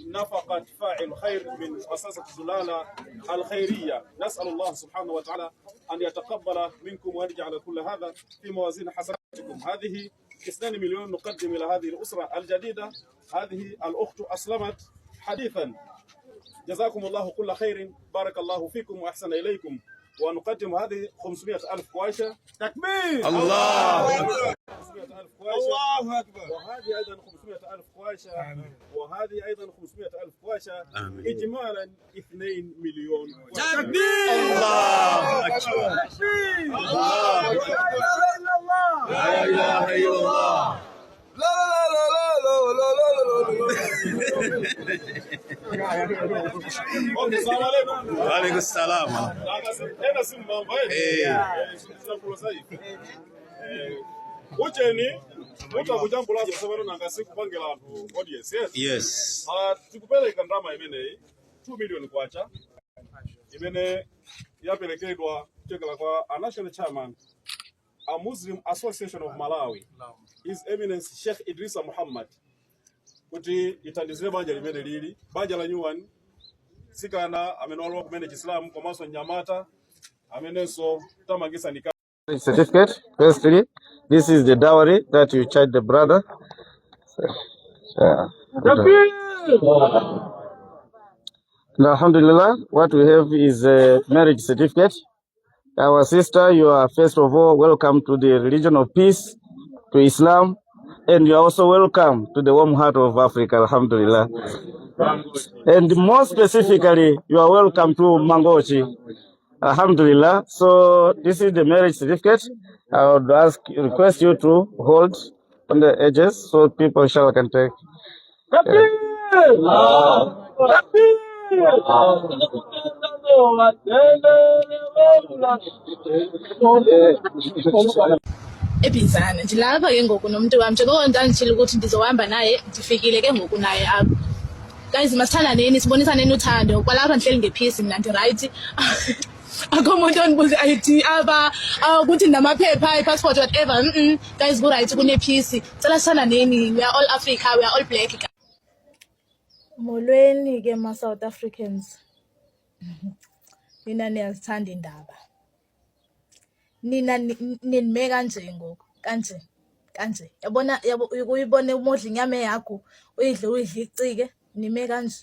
نفقة فاعل خير من مؤسسة زلالة الخيرية. نسأل الله سبحانه وتعالى أن يتقبل منكم وأن يجعل كل هذا في موازين حسناتكم. هذه 2 مليون نقدم إلى هذه الأسرة الجديدة. هذه الأخت أسلمت حديثا. جزاكم الله كل خير، بارك الله فيكم وأحسن إليكم. ونقدم هذه 500,000 كويشة. تكبير! الله أكبر! 500,000 كويشة. الله أكبر! وهذه أيضا 500,000 كويشة. وهذه أيضا 500,000 كويشة. إجمالا 2 مليون. تكبير! الله أكبر! الله أكبر! لا إله إلا الله! لا لا لا لا لا لا السلام عليكم. وعليكم السلام. أنا سمع Yes. Tukupeleka ndama imene 2 million kwacha imene yapelekedwa kuchokera kwa a national chairman a Muslim Association of Malawi, His Eminence Sheikh Idrisa Muhammad, kuti itandizire banja limene lili banja la nyuwani sikana amene walowa kumene Islam komanso Nyamata amenenso tamangisa nika certificate. Firstly, this is the dowry that you charge the brother. Now, alhamdulillah, what we have is a marriage certificate. Our sister, you are first of all welcome to the religion of peace, to Islam, and you are also welcome to the warm heart of Africa, alhamdulillah. And more specifically, you are welcome to Mangochi, alhamdulillah. So this is the marriage certificate. I would request you to hold on the edges so people shall can take. Ebizana ndilapha ke ngoku nomuntu wami njengoba ndanditshila ukuthi ndizohamba naye ndifikile ke ngoku naye apha. Guys masithandaneni sibonisane uthando kwalapha ndihleli ngepeace mina ndi right. Akho umuntu onibuza ID aba ukuthi namaphepha passport whatever. Guys ku right kune peace. Cela sithandaneni, we are all Africa, we are all black. Molweni ke ma South Africans. Mina niyazithanda indaba. Nina ninime kanje ngoku kanje yabona uyibone umodla inyama yakho uyidle icike nime kanje.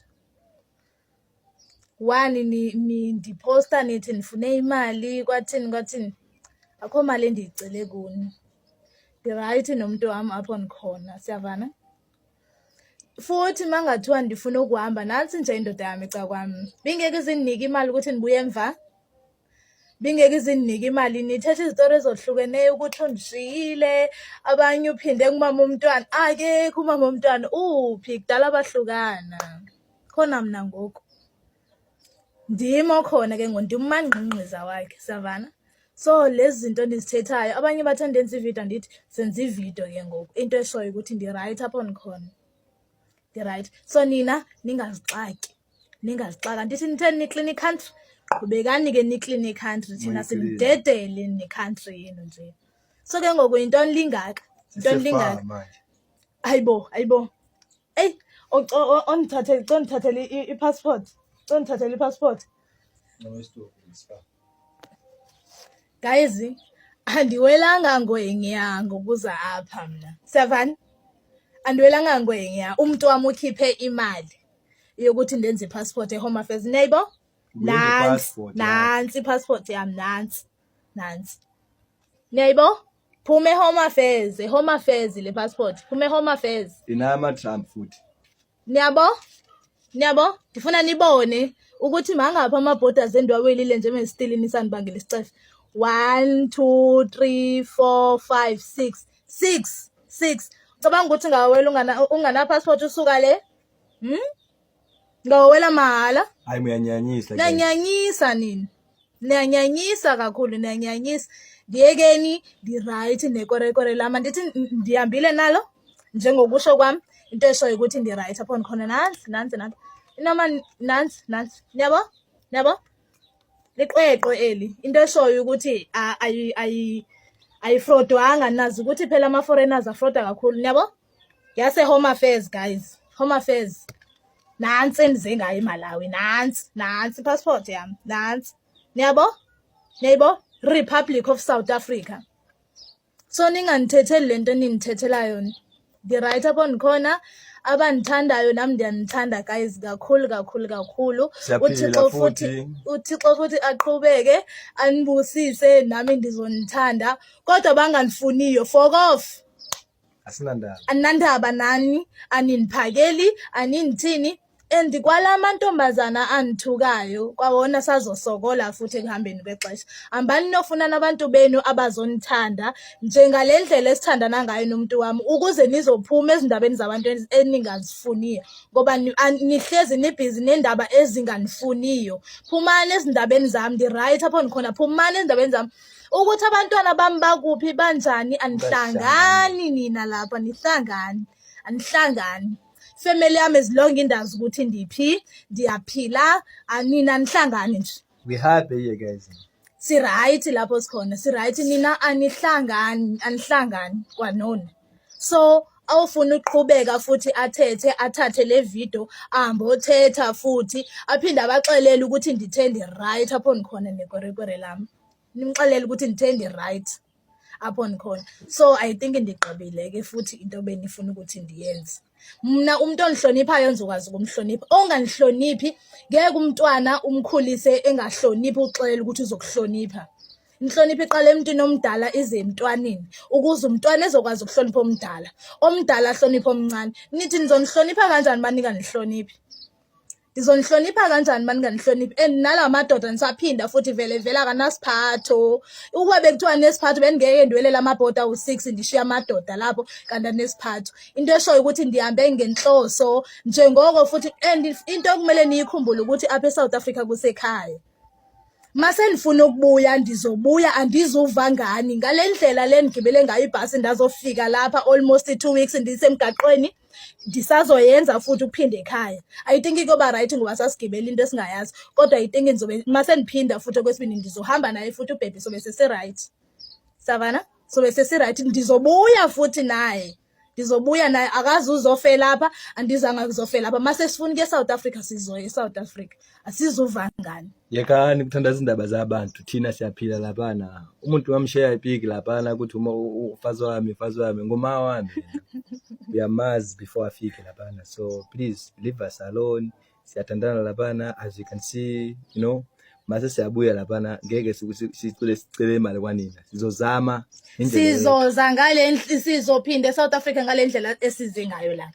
One ni ndiposta nithi nifune imali kwathini akho mali endiyicele kuni. Right nomuntu wami apho nikhona siyavana. Futhi mangathiwa ndifuna ukuhamba nansi nje indoda yami eca kwami bingeke izinika imali ukuthi nibuye emva. Bingeke izinika imali nithethe izitori ezihlukeneyo ukuthi undishiyile abanye uphinde kumama umntwana ake kumama umntwana uphi kudala abahlukana khona mina ngoku ndimo khona ke ngondimangqingqiza wakhe savana. So lezi zinto ndizithethayo abanye bathanda enza ivideo ndithi senza ivideo ke ngoku into eshoyo ukuthi ndi right apho nikhona ndi right. So nina ningazixaka ndithi nitheni ni clean country qhubekani ke ni clean country thina simdedele ni country yenu nje. So ke ngoku into lingaka ayibo hey ondithathele i-passport guys andiwelanga ngwenyango kuza apha mina siyavana andiwelanga ngwenya umuntu wami ukhiphe imali yokuthi ndenze passport eHome Affairs neighbor nansi passport yami nansi neighbor phume eHome Affairs le passport phume eHome Affairs inama Trump futhi niyabo ndifuna nibone ukuthi mangapha ama borders endiwawelile nje mesitili nisanibangela isicefe 1 2 3 4 5 6 cabanga ukuthi ngawela ungana passport usuka le ngawela mahala hayi muyanyanyisa nini niyanyanyisa kakhulu niyanyanyisa ndiyekeni ndi right nekorekore lama ndithi ndihambile nalo njengokusho kwami into eshoyo ukuthi ndi right apho nikhona nansi inoma nansi yabo liqweqwe eli into eshoyo ukuthi ayifrodwanga nazi ukuthi phela ama foreigners afroda kakhulu yabo yase Home Affairs guys Home Affairs nansi endize ngayo eMalawi, nansi passport yami, nansi. Niyayibona? Republic of South Africa. So ningandithetheli lento enindithethela yona. Ndi-right apho ndikhona, abandithandayo nami ndiyanithanda guys kakhulu. Siyaphila futhi. uThixo futhi aqhubeke anibusise nami ndizonithanda, kodwa bangandifuniyo fuck off. Asinandaba. Anandaba nani, aniniphakeli, aninithini, and kwala mantombazana anithukayo kwawona sazosokola futhi ekuhambeni kwexesha. Ambani nofuna nabantu benu abazonithanda njengalendlela esithandana ngayo nomuntu wami ukuze nizophuma ezindabeni zabantu eningazifuniyo, ngoba nihlezi nibhizi nendaba ezinganifuniyo. Phumani ezindabeni zami, ndi-right apho nikhona, phumani ezindabeni zami. Ukuthi abantwana bami bakuphi banjani, anihlangani nina lapha, anihlangani. Family yami ezilonke indazi ukuthi ndiphi, ndiyaphila, nina anihlangani nje. We happy here guys. Si-right lapho sikhona, si-right, nina anihlangani kwanona. So awufuna uqhubeka futhi athathe le video ahambe othetha futhi aphinde abaxelele ukuthi ndithe ndi-right apho nikhona nekwerekwere lami. Nimxelele ukuthi ndithe ndi-right apho nikhona. So I think ndigqibile-ke futhi into benifuna ukuthi ndiyenze. Mna umuntu onihloniphayo ngizokwazi ukumhlonipha. Onganihloniphi ngeke umntwana umkhulise engahloniphi uxelela ukuthi uzokuhlonipha. Inhlonipho iqala emntwini omdala ize emntwaneni ukuze umntwana ezokwazi ukuhlonipha omdala. Omdala ahlonipha omncane. Nithi nizonihlonipha kanjani maninga nihloniphi? Ngizonihlonipha kanjani maninganihloniphi? And nala madoda nisaphinda futhi vele akanasiphatho. Ukuba bekuthiwa nesiphatho bengeke ndiwelela amabhoda awu-6 ndishiya amadoda lapho kanti anesiphatho. Into eshoyo ukuthi ndihambe ngenhloso njengoko futhi, and into okumele niyikhumbule ukuthi apha eSouth Africa kusekhaya. Mase nifuna ukubuya ndizobuya, andizuva ngani ngale ndlela le ngigibele ngayo ibhasi ndazofika lapha almost 2 weeks ndisemgaqweni ndisazoyenza futhi ukuphinde ekhaya. I think kuba right ngoba sasigibela into esingayazi, kodwa I think ngizobe mase niphinda futhi okwesibini ndizohamba naye futhi ubaby sobe sesi-right. Savana? Sobe sesi-right, ndizobuya futhi naye. Ndizobuya naye, akazi uzofela lapha, andizanga kuzofela lapha. Mase sifuna ke South Africa sizoya eSouth Africa. Asizuva ngani. Yekani kuthandaza indaba zabantu, thina siyaphila lapana. Umuntu wamsheya ipiki lapana ukuthi ufazi wami ngoma wami. Uyamazi before afike lapana. So please leave us alone. Siyathandana lapana, as you can see, you know. Mase siyabuya lapana ngeke sicele imali kwanina. Sizozama indlela. Sizoza ngale sizophinde eSouth Africa ngale ndlela esize ngayo la.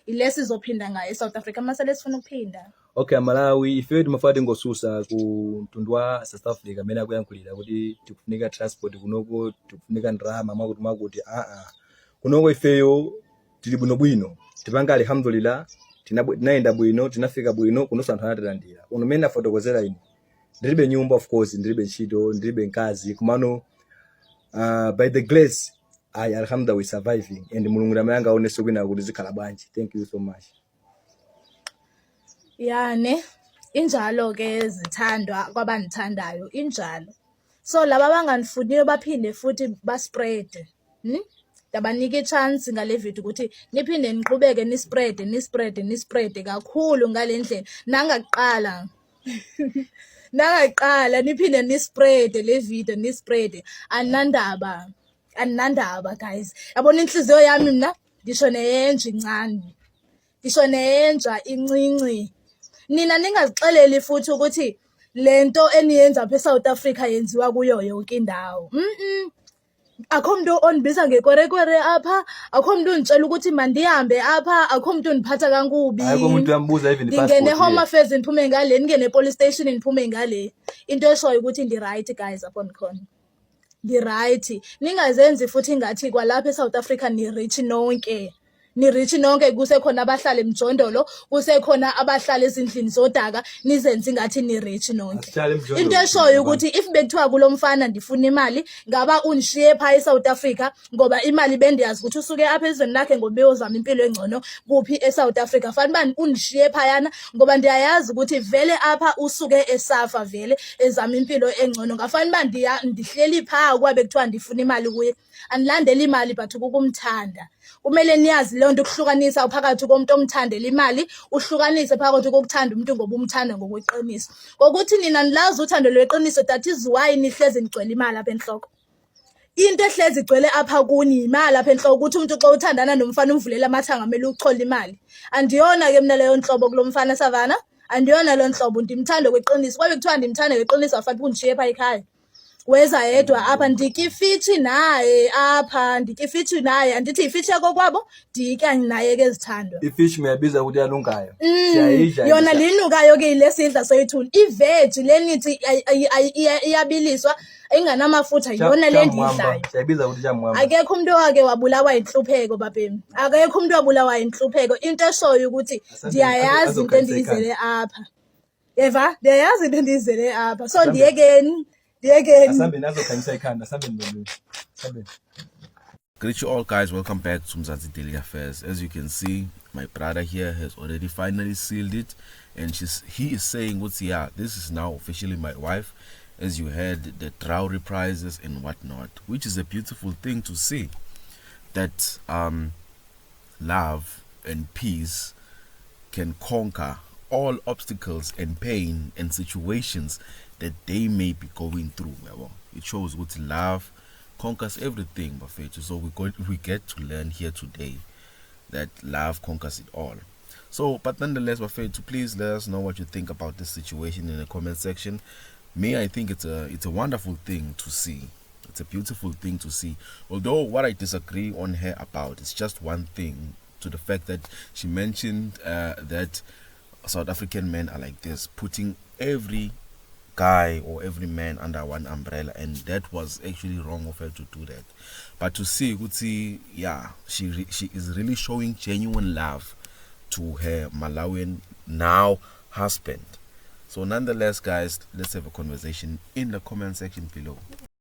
Ile sizophinda ngayo eSouth Africa mase lesifuna ukuphinda. Okay, Malawi ifethi mafati ngosusa ku Ntundwa South Africa mina kuyankhulila ukuthi tikufunika transport kunoko tikufunika ndrama makuti kunoko ifeyo tili bwino tipanga alhamdulillah tinaenda bwino tinafika bwino kunosantana tandira unomena fotokozera ini ndiribe nyumba, of course ndiribe ntchito ndiribe nkazi kumano by the grace alhamdulillah we surviving and mulungu namayanga aonese kwina kuti zikhala bwanji. Thank you so much. Yani injalo ke zithandwa kwabandithandayo injalo. So laba abanganifuniyo baphinde futhi baspread. Dabanika ichance ngale video ukuthi niphinde niqhubeke nispread kakhulu ngale ndlela. Nangaqala niphinde nispread le video nispread. Anandaba guys. Yabona inhliziyo yami mina ngisho neyenja incane. Ngisho neyenja incinci. Nina ningazixeleli futhi ukuthi lento eniyenza apha eSouth Africa yenziwa kuyo yonke indawo. Akho umuntu onibiza ngekwerekwere apha, akho umuntu unitshela ukuthi mandihambe apha, akho umuntu uniphatha kankubi. Akho umuntu uyambuza even passport. Ngene home affairs niphume ngale, ngene police station niphume ngale. Into eshoyo ukuthi ndi-right guys apho nikhona. Ndi-right. Ningazenzi futhi ngathi kwalapha eSouth Africa ni-rich nonke. Ni-rich nonke kusekhona abahlala emjondolo, kusekhona abahlala ezindlini zodaka, nizenze ngathi ni-rich nonke. Into eshoyo ukuthi if bekuthiwa kulomfana ndifuna imali, ngaba unishiye pha eSouth Africa ngoba imali bendiyazi ukuthi usuke apha ezweni lakhe ngoba uyozama impilo engcono kuphi eSouth Africa. Fanele unishiye phayana ngoba ndiyayazi ukuthi vele apha usuke esafa vele ezama impilo engcono. Ngafanele ndihleli pha kuba bekuthiwa ndifuna imali kuye. Andilandela imali but ukumthanda. kumele niyazi leyo nto ukuhlukanisa phakathi komuntu omthandela imali uhlukanise phakathi kokuthanda umuntu ngoba umthanda ngokweqiniso ngokuthi nina nilazi uthando lweqiniso that is why nihlezi nigcwele imali apha enhloko into ehlezi igcwele apha kuni imali apha enhloko ukuthi umuntu xa uthandana nomfana umvulela amathanga kumele uchola imali andiyona ke mina leyo nhlobo kulomfana savana andiyona leyo nhlobo ndimthanda kweqiniso kwabe kuthiwa ndimthanda kweqiniso afanele undishiye pha ekhaya weza yedwa apha ndikifithi naye apha ndikifithi naye andithi ifithi yako kwabo ndiyitya naye ke zithandwa ifish uyabiza ukuthi yalungayo yona linukayo ke ile sidla soyithula iveji lenithi iyabiliswa inganamafutha yona le ndiyidlayo siyabiza ukuthi jamwamba akekho umuntu wake wabulawa inhlupheko babemi akekho umuntu wabulawa inhlupheko into eshoyo ukuthi ndiyayazi into endiyizele apha yeva ndiyayazi into endiyizele apha so ndiyekeni Greet you all, guys. Welcome back to Mzansi Daily Affairs. As you can see, my brother here has already finally sealed it, and he is saying, "What's yeah? This is now officially my wife." As you heard, the dowry prizes and whatnot, which is a beautiful thing to see. That love and peace can conquer all obstacles and pain and situations that they may be going through. It shows what love conquers everything, Bafethu. So we get to learn here today that love conquers it all. So, but nonetheless, Bafethu, please let us know what you think about this situation in the comment section. Me, I think it's a wonderful thing to see. It's a beautiful thing to see. Although what I disagree on her about is just one thing, to the fact that she mentioned that South African men are like this, putting every guy or every man under one umbrella, and that was actually wrong of her to do that. But to see, yeah, she is really showing genuine love to her Malawian now husband. So nonetheless, guys, let's have a conversation in the comment section below.